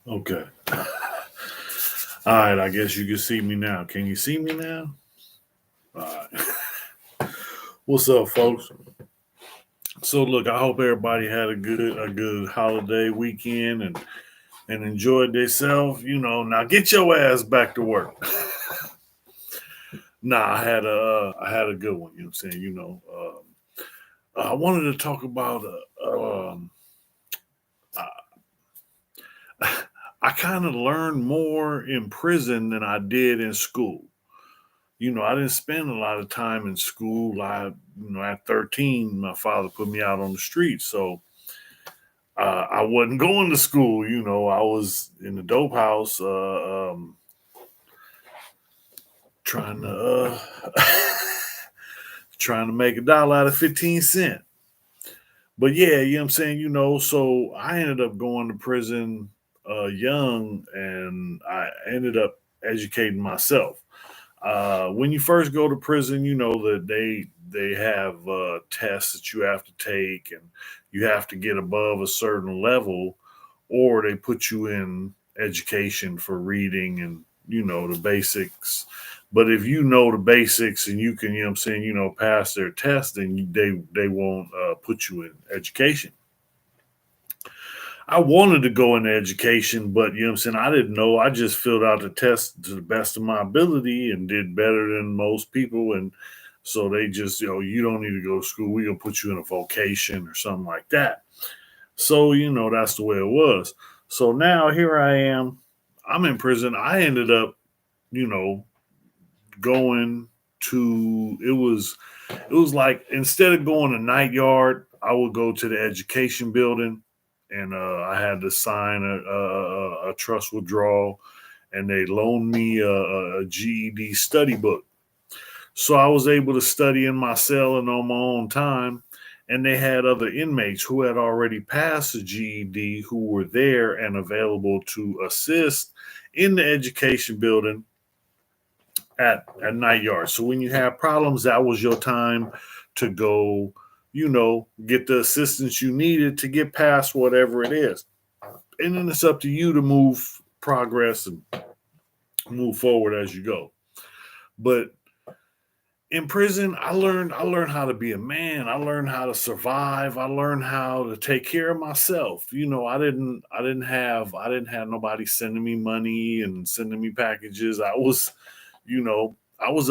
Okay. All right. I guess you can see me now. Can you see me now? All right. What's up, folks? So, look, I hope everybody had a good holiday weekend and enjoyed themselves. Now get your ass back to work. Nah, I had a good one. You know what I'm saying? I wanted to talk about. I kind of learned more in prison than I did in school. I didn't spend a lot of time in school. At 13, my father put me out on the street. So I wasn't going to school. I was in the dope house trying to trying to make $1 out of 15 cents. But yeah, you know what I'm saying? So I ended up going to prison young, and I ended up educating myself. When you first go to prison, you know that they have tests that you have to take, and you have to get above a certain level, or they put you in education for reading and the basics. But if you know the basics and you can, what I'm saying, pass their test, then they won't put you in education. I wanted to go into education, but what I'm saying, I didn't know. I just filled out the test to the best of my ability and did better than most people. And so they just, you don't need to go to school. We're gonna put you in a vocation or something like that. So, that's the way it was. So now here I am. I'm in prison. I ended up, you know, going to it was like instead of going to night yard, I would go to the education building, and I had to sign a trust withdrawal, and they loaned me a GED study book. So I was able to study in my cell and on my own time. And they had other inmates who had already passed the GED who were there and available to assist in the education building at night yard. So when you have problems, that was your time to go, get the assistance you needed to get past whatever it is. And then it's up to you to move progress and move forward as you go. But in prison, I learned how to be a man. I learned how to survive. I learned how to take care of myself. I didn't have nobody sending me money and sending me packages. I was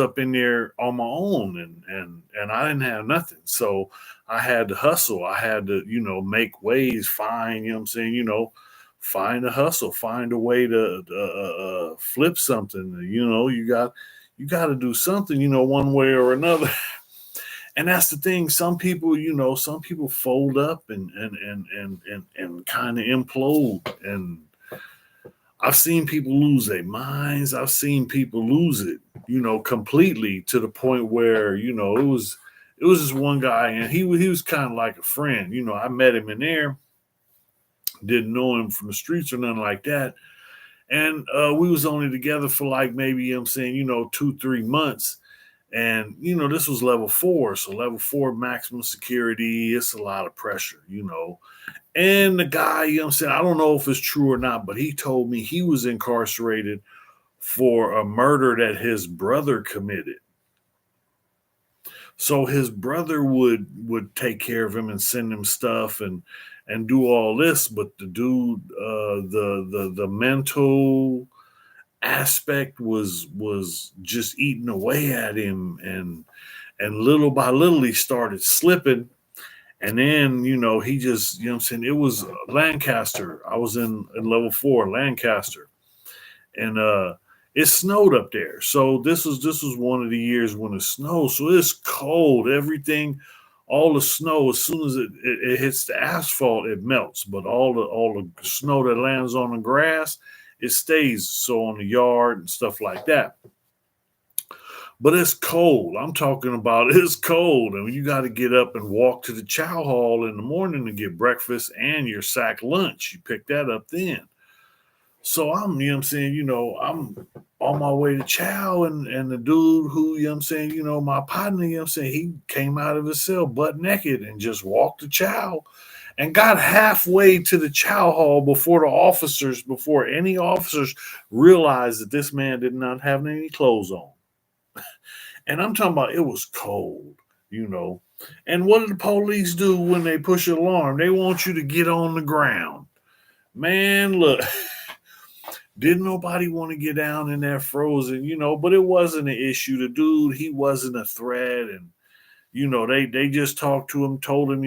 up in there on my own, and I didn't have nothing. So I had to hustle. I had to, make ways, find, what I'm saying, find a hustle, find a way to flip something. You got to do something, one way or another. And that's the thing. Some people fold up and kind of implode. And I've seen people lose their minds. I've seen people lose it, completely to the point where, it was this one guy, and he was kind of like a friend. I met him in there, didn't know him from the streets or nothing like that. And we was only together for like maybe, 2-3 months. And this was level 4, so level 4 maximum security. It's a lot of pressure. And the guy, I don't know if it's true or not, but he told me he was incarcerated for a murder that his brother committed. So his brother would take care of him and send him stuff and do all this. But the dude, the mental aspect was just eating away at him, and little by little he started slipping. And then, he just, it was Lancaster. I was in level 4, Lancaster. And it snowed up there. So this was one of the years when it snowed. So it's cold. Everything, all the snow, as soon as it hits the asphalt, it melts. But all the snow that lands on the grass, it stays so on the yard and stuff like that. But it's cold. I'm talking about it's cold. And you got to get up and walk to the chow hall in the morning to get breakfast and your sack lunch. You pick that up then. So I'm, I'm on my way to chow, and the dude who, my partner, he came out of his cell butt naked and just walked to chow. and got halfway to the chow hall before any officers realized that this man did not have any clothes on. And I'm talking about it was cold, you know. And what do the police do when they push an alarm? They want you to get on the ground. Man, look, didn't nobody want to get down in that frozen, but it wasn't an issue. The dude, he wasn't a threat. And, they just talked to him, told him,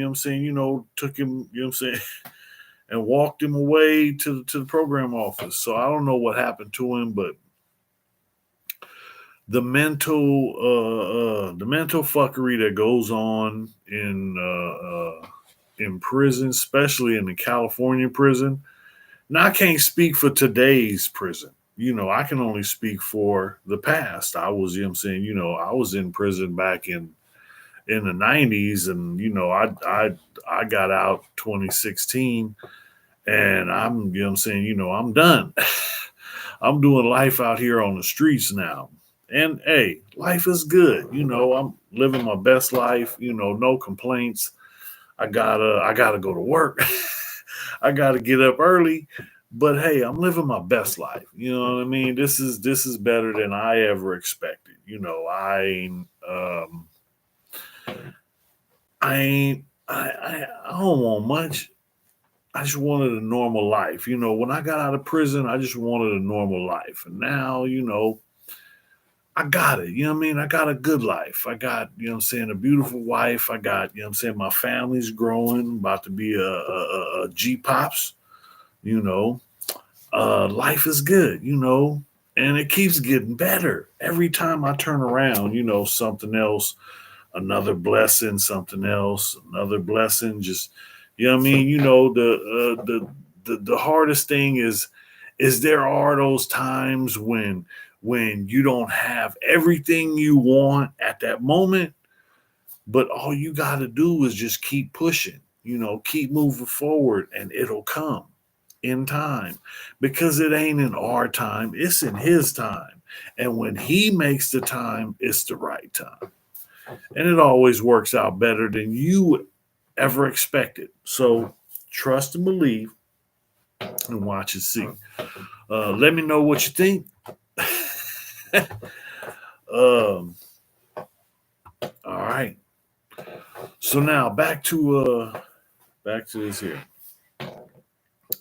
took him, and walked him away to the program office. So I don't know what happened to him, but the mental fuckery that goes on in prison, especially in the California prison. Now I can't speak for today's prison. I can only speak for the past. I was, I was in prison back in the 90s, and I got out 2016, and I'm done. I'm doing life out here on the streets now. And hey, life is good. I'm living my best life, no complaints. I gotta go to work. I gotta get up early. But hey, I'm living my best life. You know what I mean? This is better than I ever expected. I don't want much. I just wanted a normal life. When I got out of prison, I just wanted a normal life. And now, I got it. You know what I mean? I got a good life. I got, a beautiful wife. I got, my family's growing, about to be a G Pops, life is good, and it keeps getting better. Every time I turn around, something else, another blessing, something else, another blessing. Just, what I mean? The hardest thing is there are those times when you don't have everything you want at that moment, but all you got to do is just keep pushing, keep moving forward, and it'll come in time, because it ain't in our time, it's in his time. And when he makes the time, it's the right time. And it always works out better than you ever expected. So trust and believe and watch and see. Let me know what you think. All right. So now back to this here.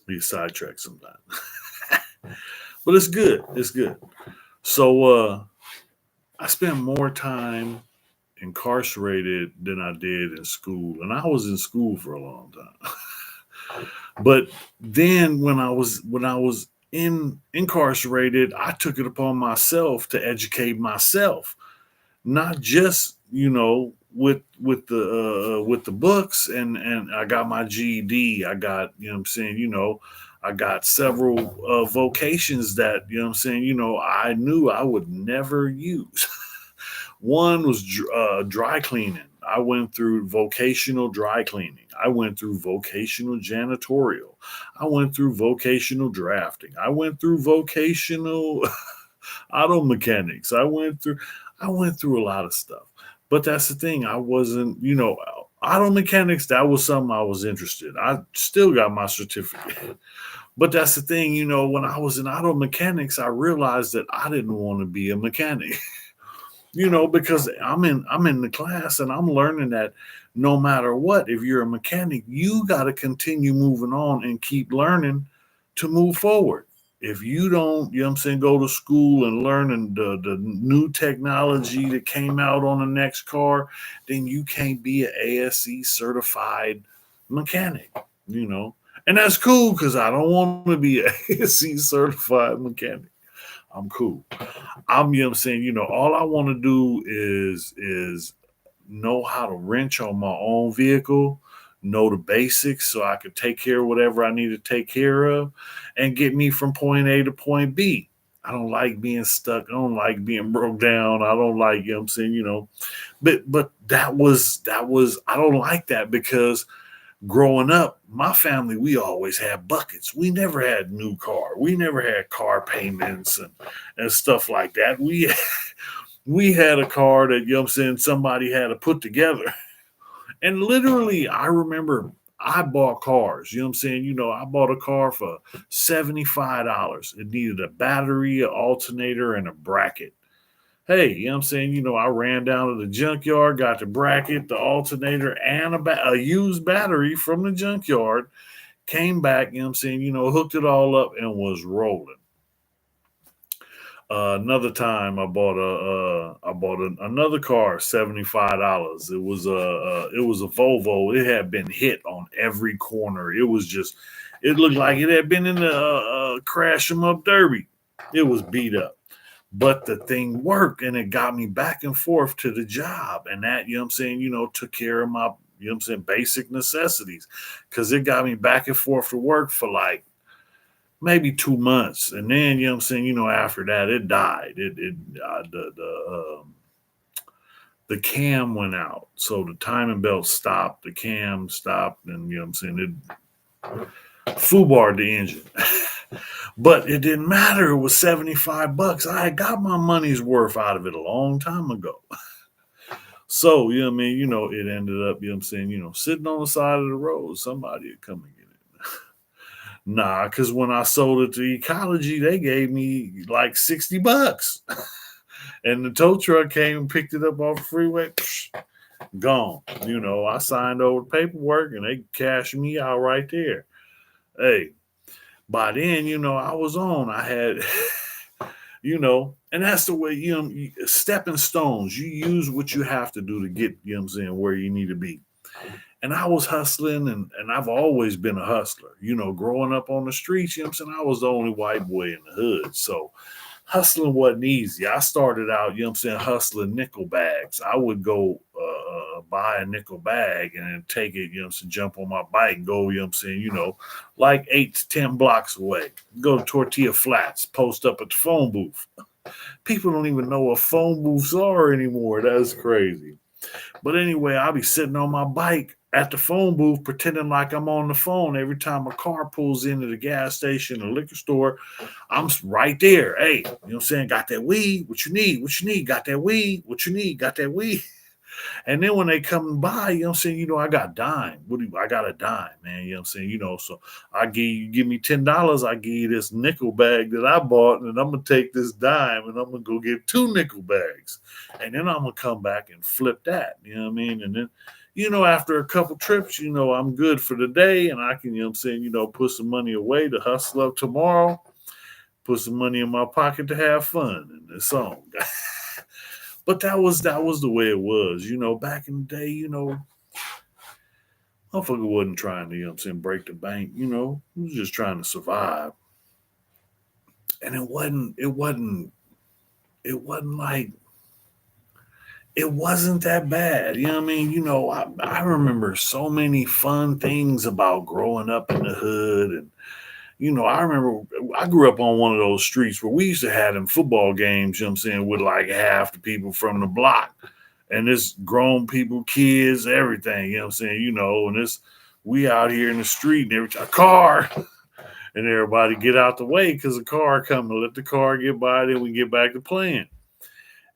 Be sidetracked sometimes. But it's good. It's good. So I spent more time incarcerated than I did in school. And I was in school for a long time. But then when I was incarcerated, I took it upon myself to educate myself, not just with the books, and I got my GED. I got I got several vocations that I knew I would never use. One was dry cleaning. I went through vocational dry cleaning. I went through vocational janitorial. I went through vocational drafting. I went through vocational auto mechanics. I went through a lot of stuff. But that's the thing. I wasn't, auto mechanics, that was something I was interested in. I still got my certificate. But that's the thing, when I was in auto mechanics, I realized that I didn't want to be a mechanic. Because I'm in the class and I'm learning that no matter what, if you're a mechanic, you got to continue moving on and keep learning to move forward. If you don't, go to school and learn the new technology that came out on the next car, then you can't be an ASE certified mechanic, And that's cool, because I don't want to be an ASE certified mechanic. I'm cool. All I want to do is know how to wrench on my own vehicle, know the basics so I could take care of whatever I need to take care of and get me from point A to point B. I don't like being stuck. I don't like being broke down. I don't like, but that was I don't like that, because growing up, my family, we always had buckets. We never had new car. We never had car payments and stuff like that. We had a car that, somebody had to put together. And literally, I remember I bought cars. You know what I'm saying? I bought a car for $75. It needed a battery, an alternator, and a bracket. Hey, you know what I'm saying? I ran down to the junkyard, got the bracket, the alternator, and a used battery from the junkyard, came back, you know what I'm saying? Hooked it all up and was rolling. Another time I bought another car, $75. It was a Volvo. It had been hit on every corner. It looked like it had been in the crash 'em up derby. It was beat up. But the thing worked and it got me back and forth to the job. And that, you know what I'm saying, took care of my, basic necessities. Cause it got me back and forth to work for like maybe 2 months. And then, you know what I'm saying, after that, it died. The cam went out. So the timing belt stopped, the cam stopped, and you know what I'm saying, it foobarred the engine. But it didn't matter. It was $75. I had got my money's worth out of it a long time ago. So, you know what I mean? It ended up, you know what I'm saying, sitting on the side of the road. Somebody would come and get it. Nah, because when I sold it to Ecology, they gave me like $60. And the tow truck came and picked it up off the freeway. Gone. I signed over the paperwork and they cashed me out right there. Hey, by then, I was on. I had, and that's the way, stepping stones. You use what you have to do to get, you know what I'm saying, where you need to be. And I was hustling, and I've always been a hustler. Growing up on the streets, you know what I'm saying, I was the only white boy in the hood. So hustling wasn't easy. I started out, you know what I'm saying, hustling nickel bags. I would go buy a nickel bag and then take it, you know what I'm saying, jump on my bike and go, you know what I'm saying, like 8 to 10 blocks away. Go to Tortilla Flats, post up at the phone booth. People don't even know what phone booths are anymore. That's crazy. But anyway, I'll be sitting on my bike at the phone booth pretending like I'm on the phone every time a car pulls into the gas station or liquor store. I'm right there. Hey, you know what I'm saying? Got that weed? What you need? What you need? Got that weed? What you need? Got that weed? And then when they come by, you know what I'm saying, I got dime. I got a dime, man. You know what I'm saying? So give me $10, I give you this nickel bag that I bought, and I'm gonna take this dime and I'm gonna go get 2 nickel bags. And then I'm gonna come back and flip that. You know what I mean? And then, after a couple trips, I'm good for the day and I can, you know what I'm saying, put some money away to hustle up tomorrow, put some money in my pocket to have fun in this song. But that was the way it was, back in the day, motherfucker wasn't trying to, break the bank, he was just trying to survive. And it wasn't that bad. You know what I mean? I remember so many fun things about growing up in the hood. And, I remember I grew up on one of those streets where we used to have them football games, you know what I'm saying, with like half the people from the block. And this grown people, kids, everything, you know what I'm saying, and we out here in the street and every time a car and everybody get out the way because the car coming, let the car get by, then we get back to playing.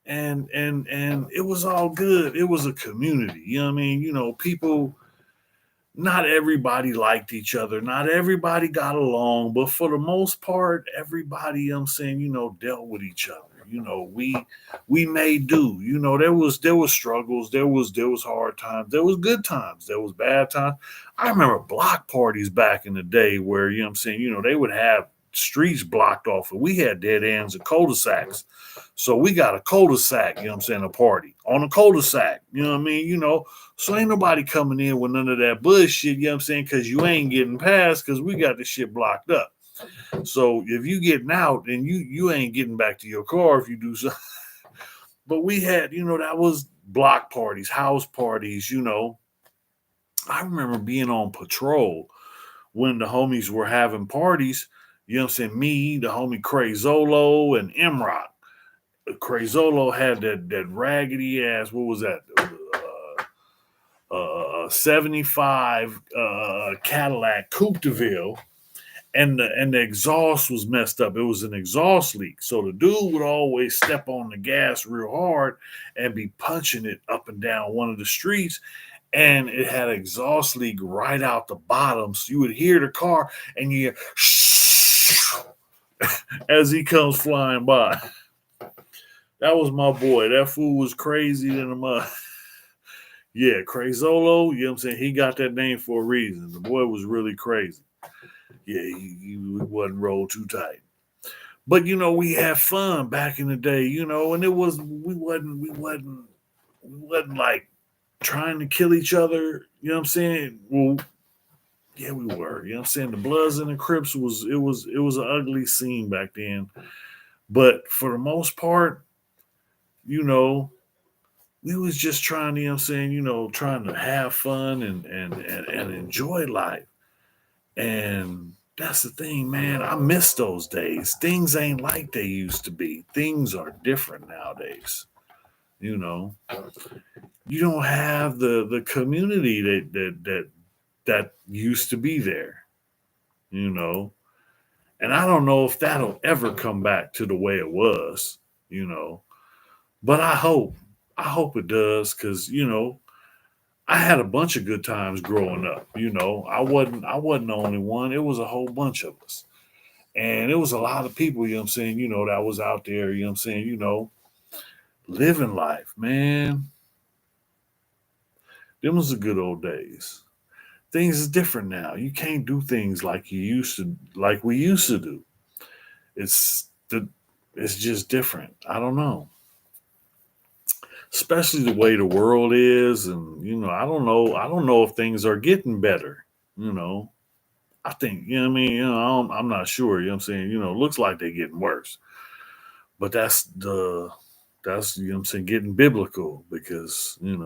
And it was all good. It was a community, you know what I mean? People, not everybody liked each other. Not everybody got along, but for the most part, everybody, you know what I'm saying, dealt with each other. We made do. There was struggles, there was hard times, there was good times, there was bad times. I remember block parties back in the day where, you know what I'm saying, they would have streets blocked off and we had dead ends and cul-de-sacs. So we got a cul-de-sac, you know what I'm saying, a party on a cul-de-sac, you know what I mean? So ain't nobody coming in with none of that bullshit, you know what I'm saying, because you ain't getting past because we got the shit blocked up. So if you getting out, then you ain't getting back to your car if you do something. But we had, that was block parties, house parties, I remember being on patrol when the homies were having parties, you know what I'm saying, me, the homie Crazolo, and M-Rock. Crazolo had that raggedy ass, what was that? 75 Cadillac Coupe de Ville. And the exhaust was messed up. It was an exhaust leak. So the dude would always step on the gas real hard and be punching it up and down one of the streets. and it had an exhaust leak right out the bottom. So you would hear the car and you hear as he comes flying by. That was my boy. That fool was crazy than a mud. Yeah, Crazolo, you know what I'm saying? He got that name for a reason. The boy was really crazy. Yeah, he wasn't rolled too tight. But we had fun back in the day, and it was we wasn't like trying to kill each other, you know what I'm saying? Well, yeah, we were, you know what I'm saying? The Bloods and the Crips was an ugly scene back then. But for the most part, you know, we was just trying, you know what I'm saying, trying to have fun and enjoy life. And that's the thing, man. I miss those days. Things ain't like they used to be. Things are different nowadays. You know, you don't have the community that used to be there. You know, and I don't know if that'll ever come back to the way it was. You know, but I hope it does because I had a bunch of good times growing up. I wasn't the only one. It was a whole bunch of us. And it was a lot of people, you know what I'm saying, that was out there, you know what I'm saying, living life, man. Them was the good old days. Things is different now. You can't do things like we used to do. It's the it's just different. I don't know. Especially the way the world is, and I don't know if things are getting better, you know. I think, you know what I mean, I'm not sure, you know what I'm saying, it looks like they're getting worse. But that's you know what I'm saying, getting biblical because, in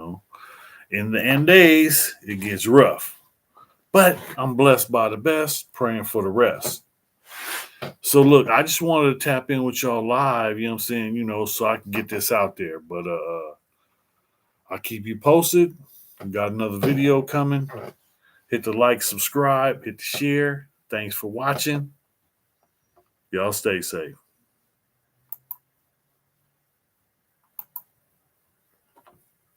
the end days, it gets rough. But I'm blessed by the best, praying for the rest. So look, I just wanted to tap in with y'all live, you know what I'm saying, so I can get this out there. But I'll keep you posted. We got another video coming. Hit the like, subscribe, hit the share. Thanks for watching. Y'all stay safe.